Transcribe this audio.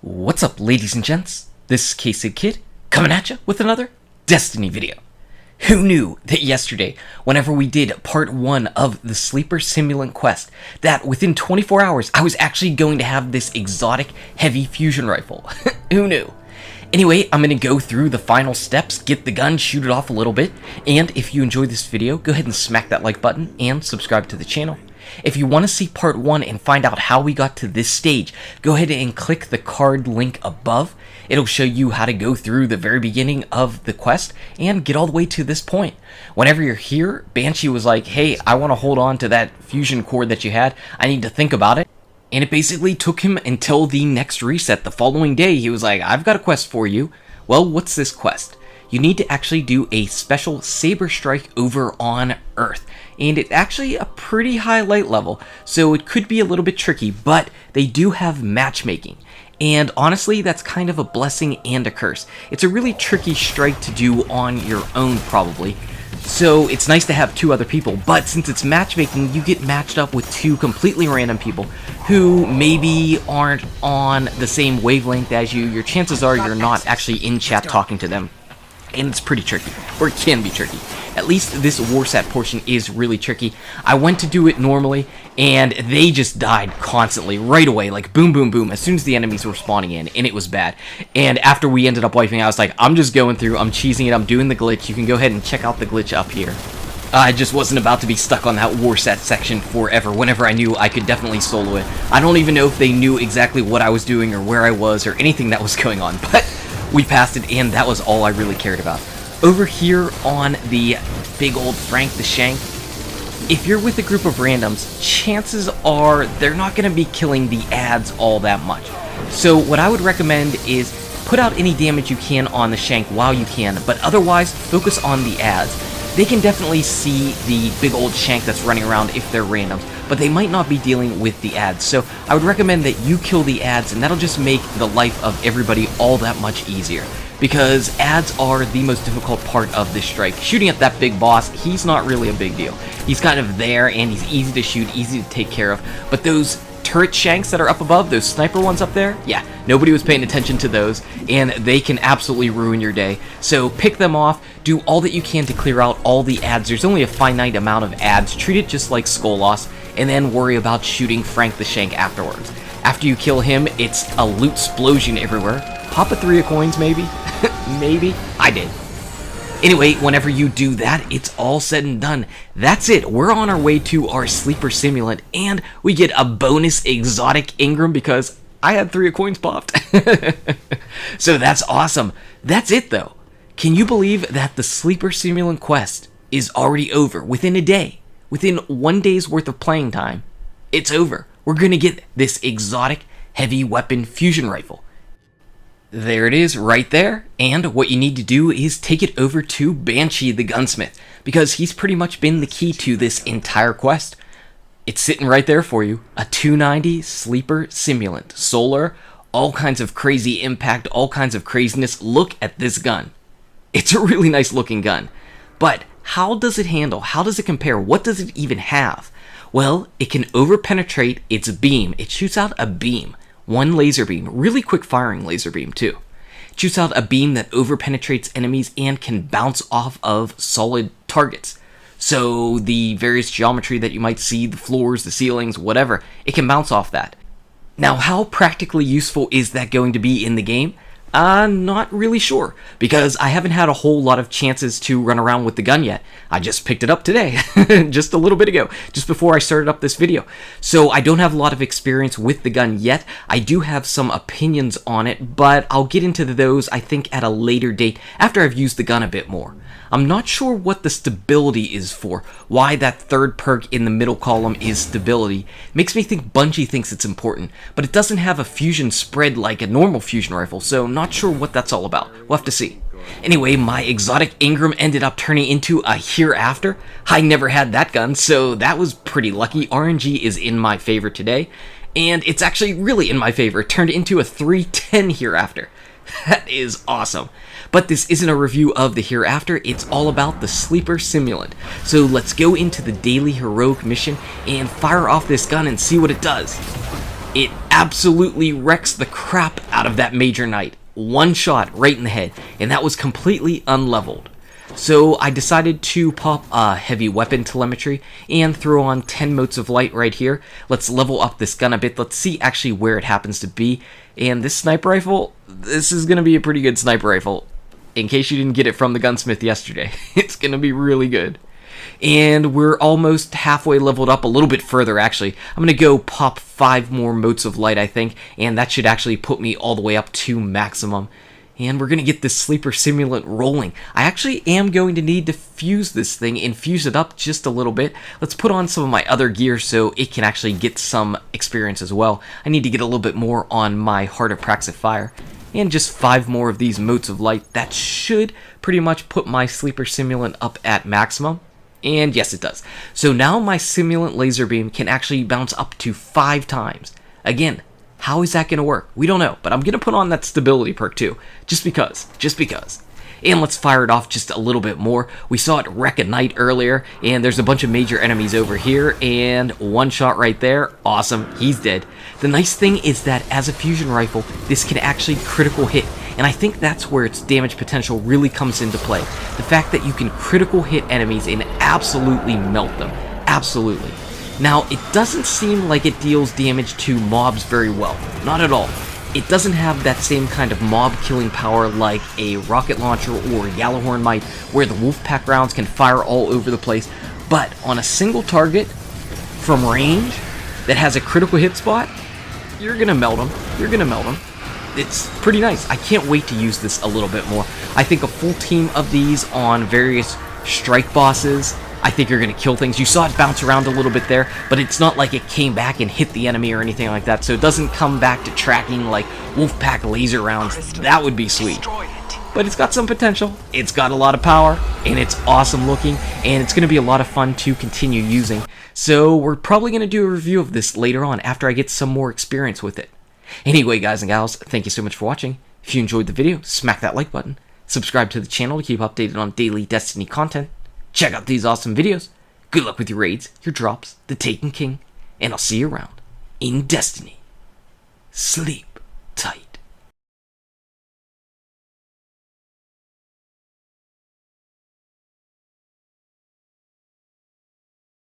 What's up, ladies and gents? This is K-Sig Kid, coming at you with another Destiny video. Who knew that yesterday, whenever we did part 1 of the Sleeper Simulant quest, that within 24 hours I was actually going to have this exotic heavy fusion rifle? Who knew? Anyway, I'm going to go through the final steps, get the gun, shoot it off a little bit, and if you enjoyed this video, go ahead and smack that like button and subscribe to the channel. If you want to see part 1 and find out how we got to this stage, go ahead and click the card link above. It'll show you how to go through the very beginning of the quest and get all the way to this point. Whenever you're here, Banshee was like, hey, I want to hold on to that fusion cord that you had. I need to think about it. And it basically took him until the next reset. The following day, he was like, I've got a quest for you. Well, what's this quest? You need to actually do a special S.A.B.E.R strike over on Earth. And it's actually a pretty high light level, so it could be a little bit tricky, but they do have matchmaking. And honestly, that's kind of a blessing and a curse. It's a really tricky strike to do on your own, probably. So it's nice to have 2 other people, but since it's matchmaking, you get matched up with 2 completely random people who maybe aren't on the same wavelength as you. Your chances are you're not actually in chat talking to them. And it's pretty tricky, or it can be tricky. At least this war set portion is really tricky. I went to do it normally, and they just died constantly, right away, like boom, boom, boom, as soon as the enemies were spawning in, and it was bad. And after we ended up wiping, I was like, I'm just going through, I'm cheesing it, I'm doing the glitch. You can go ahead and check out the glitch up here. I just wasn't about to be stuck on that war set section forever, whenever I knew I could definitely solo it. I don't even know if they knew exactly what I was doing, or where I was, or anything that was going on, but we passed it, and that was all I really cared about. Over here on the big old Frank the Shank, if you're with a group of randoms, chances are they're not going to be killing the ads all that much. So what I would recommend is put out any damage you can on the Shank while you can, but otherwise focus on the ads. They can definitely see the big old Shank that's running around if they're randoms, but they might not be dealing with the ads. So I would recommend that you kill the ads, and that'll just make the life of everybody all that much easier. Because ads are the most difficult part of this strike. Shooting at that big boss, he's not really a big deal. He's kind of there, and he's easy to shoot, easy to take care of. But those turret Shanks that are up above, those sniper ones up there, yeah, nobody was paying attention to those, and they can absolutely ruin your day. So pick them off, do all that you can to clear out all the ads. There's only a finite amount of ads. Treat it just like Skull Loss, and then worry about shooting Frank the Shank afterwards. After you kill him, it's a loot explosion everywhere. Pop a 3 of coins, maybe? Maybe? I did. Anyway, whenever you do that, it's all said and done. That's it. We're on our way to our Sleeper Simulant, and we get a bonus exotic Ingram because I had 3 of coins popped. So that's awesome. That's it, though. Can you believe that the Sleeper Simulant quest is already over within a day? Within 1 day's worth of playing time, it's over. We're going to get this exotic heavy weapon fusion rifle. There it is right there, and what you need to do is take it over to Banshee the Gunsmith, because he's pretty much been the key to this entire quest. It's sitting right there for you, a 290 Sleeper Simulant, solar, all kinds of crazy impact, all kinds of craziness. Look at this gun. It's a really nice looking gun, but how does it handle? How does it compare? What does it even have? Well, it can overpenetrate its beam. It shoots out a beam. 1 laser beam, really quick firing laser beam too. It shoots out a beam that overpenetrates enemies and can bounce off of solid targets. So the various geometry that you might see, the floors, the ceilings, whatever, it can bounce off that. Now, how practically useful is that going to be in the game? Not really sure, because I haven't had a whole lot of chances to run around with the gun yet. I just picked it up today, just a little bit ago, just before I started up this video. So I don't have a lot of experience with the gun yet. I do have some opinions on it, but I'll get into those, I think, at a later date, after I've used the gun a bit more. I'm not sure what the stability is for, why that 3rd perk in the middle column is stability. Makes me think Bungie thinks it's important, but it doesn't have a fusion spread like a normal fusion rifle, so not sure what that's all about. We'll have to see. Anyway, my exotic Ingram ended up turning into a Hereafter. I never had that gun, so that was pretty lucky. RNG is in my favor today, and it's actually really in my favor. It turned into a 310 Hereafter. That is awesome. But this isn't a review of the Hereafter, it's all about the Sleeper Simulant. So let's go into the daily heroic mission and fire off this gun and see what it does. it absolutely wrecks the crap out of that Major Knight. One shot right in the head, and that was completely unleveled. So I decided to pop heavy weapon telemetry and throw on 10 motes of light right here. Let's level up this gun a bit. Let's see actually where it happens to be. And this sniper rifle, this is going to be a pretty good sniper rifle. In case you didn't get it from the gunsmith yesterday, it's going to be really good. And we're almost halfway leveled up, a little bit further actually. I'm going to go pop 5 more motes of light, I think, and that should actually put me all the way up to maximum. And we're going to get this Sleeper Simulant rolling. I actually am going to need to fuse this thing and fuse it up just a little bit. Let's put on some of my other gear so it can actually get some experience as well. I need to get a little bit more on my Heart of Praxic-Fire. And just 5 more of these motes of light. That should pretty much put my Sleeper Simulant up at maximum. And yes, it does. So now my Simulant laser beam can actually bounce up to 5 times. Again, how is that going to work? We don't know, but I'm going to put on that stability perk too, just because. And let's fire it off just a little bit more. We saw it wreck a knight earlier, and there's a bunch of major enemies over here, and one shot right there. Awesome, he's dead. The nice thing is that as a fusion rifle, this can actually critical hit, and I think that's where its damage potential really comes into play. The fact that you can critical hit enemies and absolutely melt them. Absolutely. Now, it doesn't seem like it deals damage to mobs very well. Not at all. It doesn't have that same kind of mob killing power like a rocket launcher or a Yellowhorn might, where the Wolfpack rounds can fire all over the place. But on a single target, from range, that has a critical hit spot, you're gonna melt them. It's pretty nice. I can't wait to use this a little bit more. I think a full team of these on various strike bosses, I think you're going to kill things. You saw it bounce around a little bit there, but it's not like it came back and hit the enemy or anything like that, so it doesn't come back to tracking like Wolfpack laser rounds. That would be sweet. But it's got some potential, it's got a lot of power, and it's awesome looking, and it's going to be a lot of fun to continue using. So we're probably going to do a review of this later on after I get some more experience with it. Anyway, guys and gals, thank you so much for watching. If you enjoyed the video, smack that like button. Subscribe to the channel to keep updated on daily Destiny content. Check out these awesome videos. Good luck with your raids, your drops, the Taken King, and I'll see you around in Destiny. Sleep.